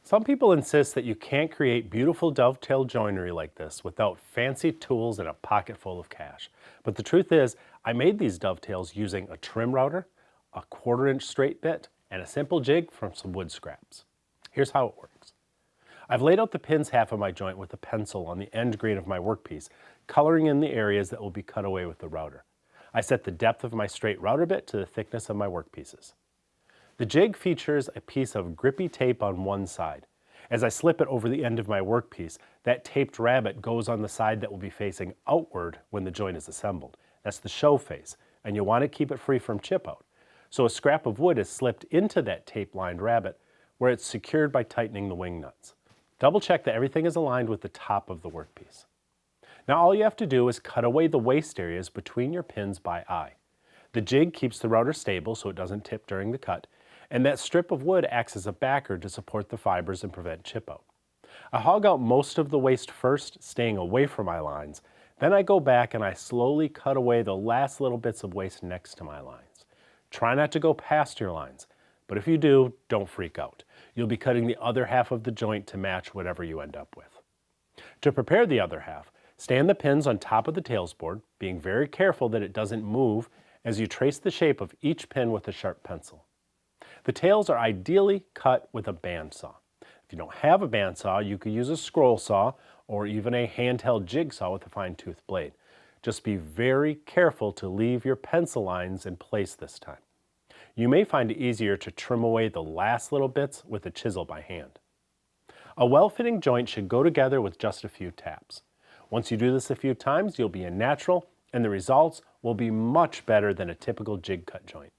Some people insist that you can't create beautiful dovetail joinery like this without fancy tools and a pocket full of cash. But the truth is, I made these dovetails using a trim router, a 1/4 inch straight bit, and a simple jig from some wood scraps. Here's how it works. I've laid out the pins half of my joint with a pencil on the end grain of my workpiece, coloring in the areas that will be cut away with the router. I set the depth of my straight router bit to the thickness of my workpieces. The jig features a piece of grippy tape on one side. As I slip it over the end of my workpiece, that taped rabbet goes on the side that will be facing outward when the joint is assembled. That's the show face, and you'll want to keep it free from chip out. So a scrap of wood is slipped into that tape-lined rabbet where it's secured by tightening the wing nuts. Double check that everything is aligned with the top of the workpiece. Now all you have to do is cut away the waste areas between your pins by eye. The jig keeps the router stable so it doesn't tip during the cut, and that strip of wood acts as a backer to support the fibers and prevent chip out. I hog out most of the waste first, staying away from my lines. Then I go back and I slowly cut away the last little bits of waste next to my lines. Try not to go past your lines, but if you do, don't freak out. You'll be cutting the other half of the joint to match whatever you end up with. To prepare the other half, stand the pins on top of the tails board, being very careful that it doesn't move as you trace the shape of each pin with a sharp pencil. The tails are ideally cut with a bandsaw. If you don't have a bandsaw, you could use a scroll saw or even a handheld jigsaw with a fine-tooth blade. Just be very careful to leave your pencil lines in place this time. You may find it easier to trim away the last little bits with a chisel by hand. A well-fitting joint should go together with just a few taps. Once you do this a few times, you'll be a natural, and the results will be much better than a typical jig cut joint.